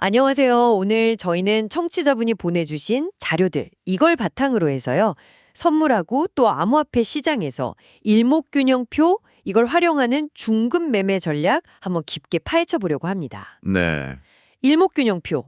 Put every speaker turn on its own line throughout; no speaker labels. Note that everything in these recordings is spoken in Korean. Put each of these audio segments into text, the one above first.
안녕하세요. 오늘 저희는 청취자분이 보내주신 자료들, 이걸 바탕으로 해서요. 선물하고 또 암호화폐 시장에서 일목균형표, 이걸 활용하는 중급 매매 전략 한번 깊게 파헤쳐 보려고 합니다.
네,
일목균형표.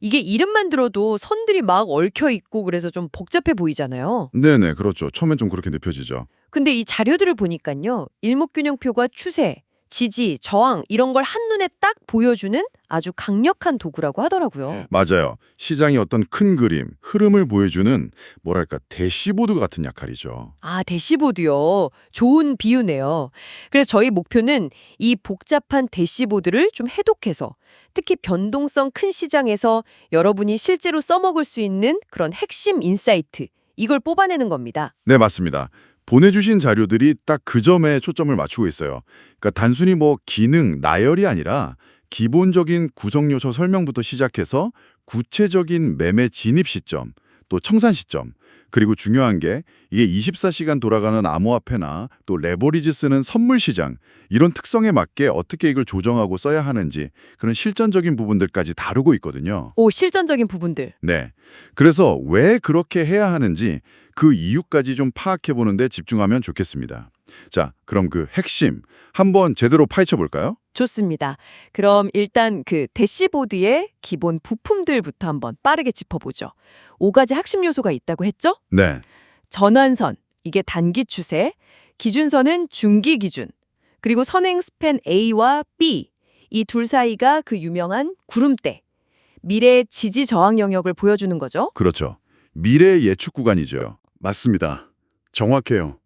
이게 이름만 들어도 선들이 막 얽혀 있고 그래서 좀 복잡해 보이잖아요.
네네, 그렇죠. 처음엔 좀 그렇게 느껴지죠.
근데 이 자료들을 보니까요. 일목균형표가 추세, 지지, 저항 이런 걸 한눈에 딱 보여주는 아주 강력한 도구라고 하더라고요.
맞아요. 시장의 어떤 큰 그림, 흐름을 보여주는 뭐랄까 대시보드 같은 역할이죠.
아, 대시보드요. 좋은 비유네요. 그래서 저희 목표는 이 복잡한 대시보드를 좀 해독해서 특히 변동성 큰 시장에서 여러분이 실제로 써먹을 수 있는 그런 핵심 인사이트, 이걸 뽑아내는 겁니다.
네, 맞습니다. 보내주신 자료들이 딱 그 점에 초점을 맞추고 있어요. 그러니까 단순히 뭐 기능, 나열이 아니라 기본적인 구성 요소 설명부터 시작해서 구체적인 매매 진입 시점, 또 청산 시점, 그리고 중요한 게 이게 24시간 돌아가는 암호화폐나 또 레버리지 쓰는 선물 시장, 이런 특성에 맞게 어떻게 이걸 조정하고 써야 하는지 그런 실전적인 부분들까지 다루고 있거든요.
오, 실전적인 부분들.
네. 그래서 왜 그렇게 해야 하는지 그 이유까지 좀 파악해 보는 데 집중하면 좋겠습니다. 자, 그럼 그 핵심 한번 제대로 파헤쳐 볼까요?
좋습니다. 그럼 일단 그 대시보드의 기본 부품들부터 한번 빠르게 짚어보죠. 5가지 핵심 요소가 있다고 했죠?
네.
전환선, 이게 단기 추세, 기준선은 중기 기준, 그리고 선행 스팬 A와 B, 이 둘 사이가 그 유명한 구름대, 미래의 지지 저항 영역을 보여주는 거죠.
그렇죠. 미래의 예측 구간이죠. 맞습니다. 정확해요.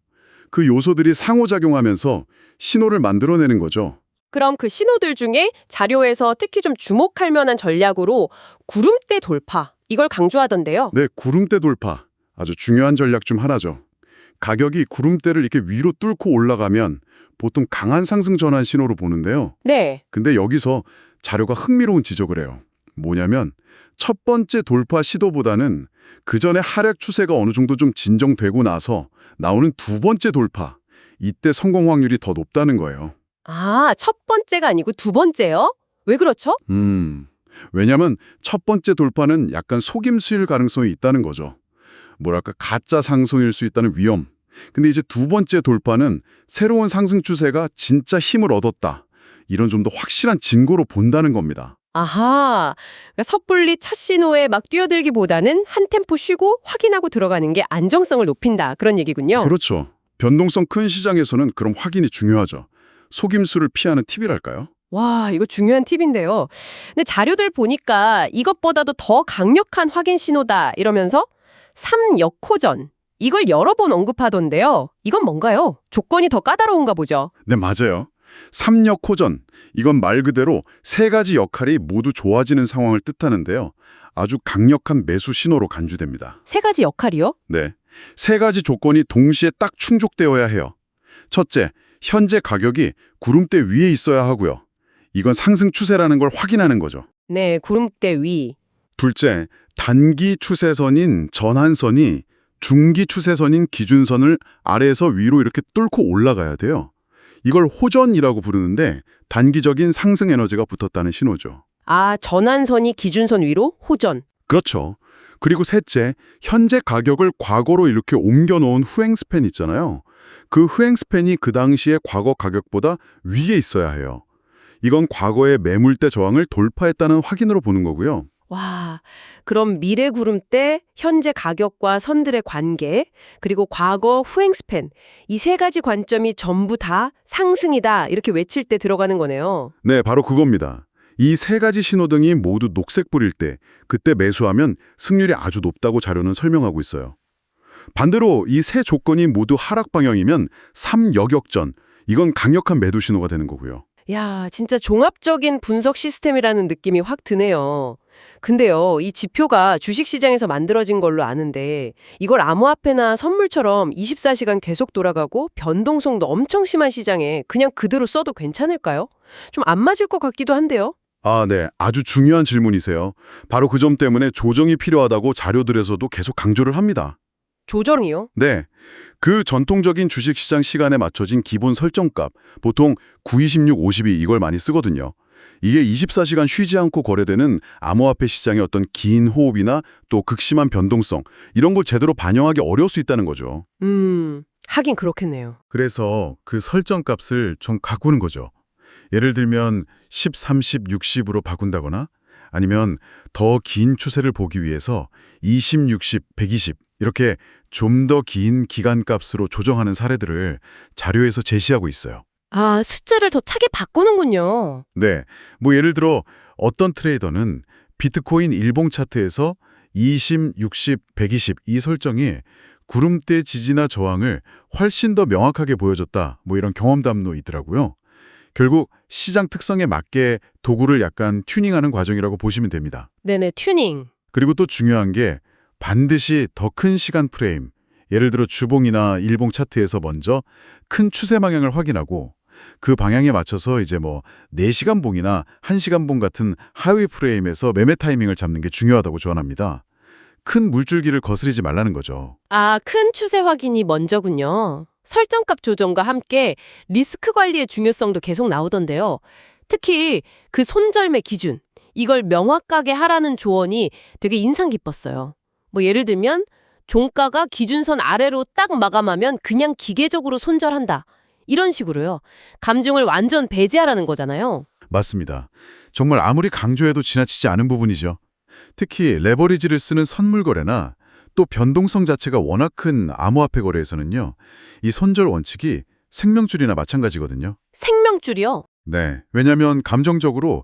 그 요소들이 상호작용하면서 신호를 만들어내는 거죠.
그럼 그 신호들 중에 자료에서 특히 좀 주목할 만한 전략으로 구름대 돌파, 이걸 강조하던데요.
네, 구름대 돌파. 아주 중요한 전략 중 하나죠. 가격이 구름대를 이렇게 위로 뚫고 올라가면 보통 강한 상승 전환 신호로 보는데요.
네.
근데 여기서 자료가 흥미로운 지적을 해요. 뭐냐면 첫 번째 돌파 시도보다는 그 전에 하락 추세가 어느 정도 좀 진정되고 나서 나오는 두 번째 돌파. 이때 성공 확률이 더 높다는 거예요.
아, 첫 번째가 아니고 두 번째요? 왜 그렇죠?
왜냐면 첫 번째 돌파는 약간 속임수일 가능성이 있다는 거죠. 뭐랄까 가짜 상승일 수 있다는 위험. 근데 이제 두 번째 돌파는 새로운 상승 추세가 진짜 힘을 얻었다. 이런 좀 더 확실한 증거로 본다는 겁니다.
아하, 그러니까 섣불리 첫 신호에 막 뛰어들기보다는 한 템포 쉬고 확인하고 들어가는 게 안정성을 높인다. 그런 얘기군요.
그렇죠. 변동성 큰 시장에서는 그런 확인이 중요하죠. 속임수를 피하는 팁이랄까요?
와, 이거 중요한 팁인데요. 근데 자료들 보니까 이것보다도 더 강력한 확인 신호다 이러면서 3역호전, 이걸 여러 번 언급하던데요. 이건 뭔가요? 조건이 더 까다로운가 보죠.
네, 맞아요. 삼역호전. 이건 말 그대로 세 가지 역할이 모두 좋아지는 상황을 뜻하는데요. 아주 강력한 매수 신호로 간주됩니다.
세 가지 역할이요?
네. 세 가지 조건이 동시에 딱 충족되어야 해요. 첫째, 현재 가격이 구름대 위에 있어야 하고요. 이건 상승 추세라는 걸 확인하는 거죠.
네, 구름대 위.
둘째, 단기 추세선인 전환선이 중기 추세선인 기준선을 아래에서 위로 이렇게 뚫고 올라가야 돼요. 이걸 호전이라고 부르는데 단기적인 상승 에너지가 붙었다는 신호죠.
아, 전환선이 기준선 위로 호전.
그렇죠. 그리고 셋째, 현재 가격을 과거로 이렇게 옮겨놓은 후행 스팬 있잖아요. 그 후행 스팬이 그 당시의 과거 가격보다 위에 있어야 해요. 이건 과거의 매물대 저항을 돌파했다는 확인으로 보는 거고요.
와, 그럼 미래 구름대, 현재 가격과 선들의 관계, 그리고 과거 후행 스팬, 이 세 가지 관점이 전부 다 상승이다 이렇게 외칠 때 들어가는 거네요.
네, 바로 그겁니다. 이 세 가지 신호등이 모두 녹색불일 때, 그때 매수하면 승률이 아주 높다고 자료는 설명하고 있어요. 반대로 이 세 조건이 모두 하락 방향이면 3역역전, 이건 강력한 매도 신호가 되는 거고요.
야, 진짜 종합적인 분석 시스템이라는 느낌이 확 드네요. 근데요, 이 지표가 주식시장에서 만들어진 걸로 아는데 이걸 암호화폐나 선물처럼 24시간 계속 돌아가고 변동성도 엄청 심한 시장에 그냥 그대로 써도 괜찮을까요? 좀 안 맞을 것 같기도 한데요.
아, 네. 아주 중요한 질문이세요. 바로 그 점 때문에 조정이 필요하다고 자료들에서도 계속 강조를 합니다.
조정이요?
네. 그 전통적인 주식시장 시간에 맞춰진 기본 설정값, 보통 9, 26, 52 이걸 많이 쓰거든요. 이게 24시간 쉬지 않고 거래되는 암호화폐 시장의 어떤 긴 호흡이나 또 극심한 변동성, 이런 걸 제대로 반영하기 어려울 수 있다는 거죠.
하긴 그렇겠네요.
그래서 그 설정 값을 좀 바꾸는 거죠. 예를 들면 10, 30, 60으로 바꾼다거나 아니면 더 긴 추세를 보기 위해서 20, 60, 120 이렇게 좀 더 긴 기간 값으로 조정하는 사례들을 자료에서 제시하고 있어요.
아, 숫자를 더 차게 바꾸는군요.
네, 뭐 예를 들어 어떤 트레이더는 비트코인 일봉 차트에서 20, 60, 120 이 설정이 구름대 지지나 저항을 훨씬 더 명확하게 보여줬다. 뭐 이런 경험담도 있더라고요. 결국 시장 특성에 맞게 도구를 약간 튜닝하는 과정이라고 보시면 됩니다.
네네, 튜닝.
그리고 또 중요한 게 반드시 더 큰 시간 프레임, 예를 들어 주봉이나 일봉 차트에서 먼저 큰 추세 방향을 확인하고 그 방향에 맞춰서 이제 뭐 4시간 봉이나 1시간 봉 같은 하위 프레임에서 매매 타이밍을 잡는 게 중요하다고 조언합니다. 큰 물줄기를 거스르지 말라는 거죠.
아, 큰 추세 확인이 먼저군요. 설정값 조정과 함께 리스크 관리의 중요성도 계속 나오던데요. 특히 그 손절매 기준, 이걸 명확하게 하라는 조언이 되게 인상 깊었어요. 뭐 예를 들면 종가가 기준선 아래로 딱 마감하면 그냥 기계적으로 손절한다. 이런 식으로요. 감중을 완전 배제하라는 거잖아요.
맞습니다. 정말 아무리 강조해도 지나치지 않은 부분이죠. 특히 레버리지를 쓰는 선물 거래나 또 변동성 자체가 워낙 큰 암호화폐 거래에서는요. 이 손절 원칙이 생명줄이나 마찬가지거든요.
생명줄이요?
네, 왜냐하면 감정적으로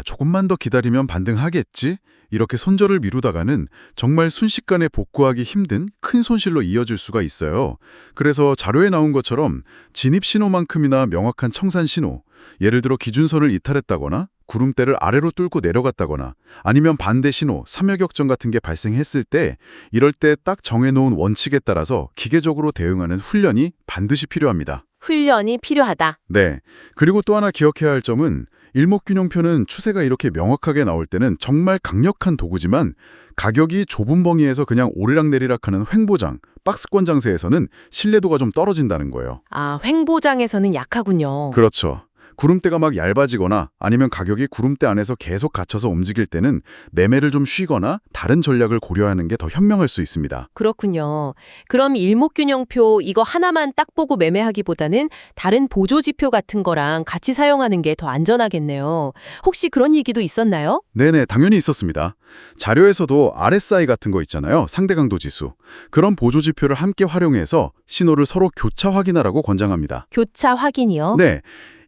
조금만 더 기다리면 반등하겠지? 이렇게 손절을 미루다가는 정말 순식간에 복구하기 힘든 큰 손실로 이어질 수가 있어요. 그래서 자료에 나온 것처럼 진입 신호만큼이나 명확한 청산 신호, 예를 들어 기준선을 이탈했다거나 구름대를 아래로 뚫고 내려갔다거나 아니면 반대 신호, 삼여격전 같은 게 발생했을 때 이럴 때 딱 정해놓은 원칙에 따라서 기계적으로 대응하는 훈련이 반드시 필요합니다.
훈련이 필요하다.
네. 그리고 또 하나 기억해야 할 점은 일목균형표는 추세가 이렇게 명확하게 나올 때는 정말 강력한 도구지만 가격이 좁은 벙이에서 그냥 오르락내리락하는 횡보장, 박스권 장세에서는 신뢰도가 좀 떨어진다는 거예요.
아, 횡보장에서는 약하군요.
그렇죠. 구름대가 막 얇아지거나 아니면 가격이 구름대 안에서 계속 갇혀서 움직일 때는 매매를 좀 쉬거나 다른 전략을 고려하는 게 더 현명할 수 있습니다.
그렇군요. 그럼 일목균형표 이거 하나만 딱 보고 매매하기보다는 다른 보조지표 같은 거랑 같이 사용하는 게 더 안전하겠네요. 혹시 그런 얘기도 있었나요?
네네, 당연히 있었습니다. 자료에서도 RSI 같은 거 있잖아요. 상대 강도 지수. 그런 보조지표를 함께 활용해서 신호를 서로 교차 확인하라고 권장합니다.
교차 확인이요?
네.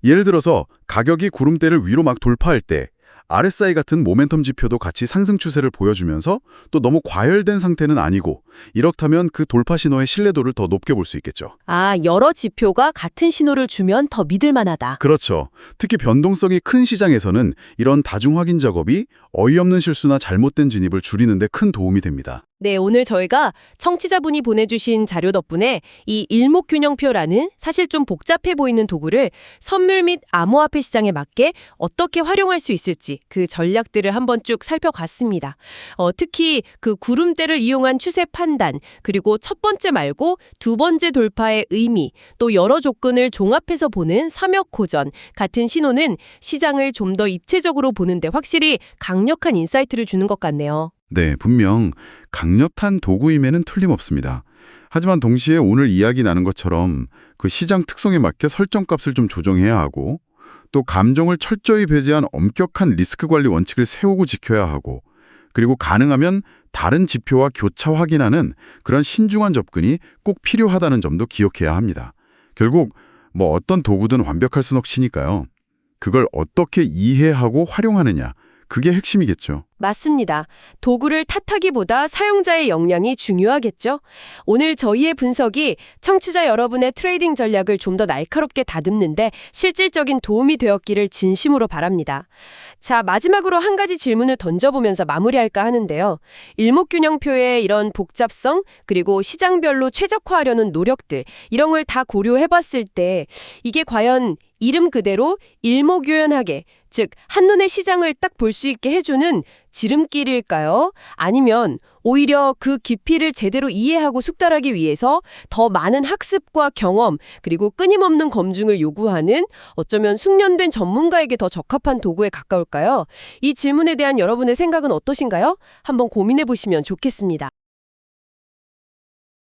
예를 들어서 가격이 구름대를 위로 막 돌파할 때 RSI 같은 모멘텀 지표도 같이 상승 추세를 보여주면서 또 너무 과열된 상태는 아니고 이렇다면 그 돌파 신호의 신뢰도를 더 높게 볼 수 있겠죠.
아, 여러 지표가 같은 신호를 주면 더 믿을 만하다.
그렇죠. 특히 변동성이 큰 시장에서는 이런 다중 확인 작업이 어이없는 실수나 잘못된 진입을 줄이는 데 큰 도움이 됩니다.
네, 오늘 저희가 청취자분이 보내주신 자료 덕분에 이 일목균형표라는 사실 좀 복잡해 보이는 도구를 선물 및 암호화폐 시장에 맞게 어떻게 활용할 수 있을지 그 전략들을 한번 쭉 살펴봤습니다. 특히 그 구름대를 이용한 추세 판단, 그리고 첫 번째 말고 두 번째 돌파의 의미, 또 여러 조건을 종합해서 보는 삼역호전 같은 신호는 시장을 좀 더 입체적으로 보는데 확실히 강력한 인사이트를 주는 것 같네요.
네, 분명 강력한 도구임에는 틀림없습니다. 하지만 동시에 오늘 이야기 나눈 것처럼 그 시장 특성에 맞게 설정값을 좀 조정해야 하고 또 감정을 철저히 배제한 엄격한 리스크 관리 원칙을 세우고 지켜야 하고 그리고 가능하면 다른 지표와 교차 확인하는 그런 신중한 접근이 꼭 필요하다는 점도 기억해야 합니다. 결국 뭐 어떤 도구든 완벽할 순 없으니까요. 그걸 어떻게 이해하고 활용하느냐, 그게 핵심이겠죠.
맞습니다. 도구를 탓하기보다 사용자의 역량이 중요하겠죠? 오늘 저희의 분석이 청취자 여러분의 트레이딩 전략을 좀 더 날카롭게 다듬는데 실질적인 도움이 되었기를 진심으로 바랍니다. 자, 마지막으로 한 가지 질문을 던져보면서 마무리할까 하는데요. 일목균형표의 이런 복잡성, 그리고 시장별로 최적화하려는 노력들, 이런 걸 다 고려해봤을 때 이게 과연 이름 그대로 일목요연하게 즉 한눈에 시장을 딱 볼 수 있게 해주는 지름길일까요? 아니면 오히려 그 깊이를 제대로 이해하고 숙달하기 위해서 더 많은 학습과 경험 그리고 끊임없는 검증을 요구하는 어쩌면 숙련된 전문가에게 더 적합한 도구에 가까울까요? 이 질문에 대한 여러분의 생각은 어떠신가요? 한번 고민해 보시면 좋겠습니다.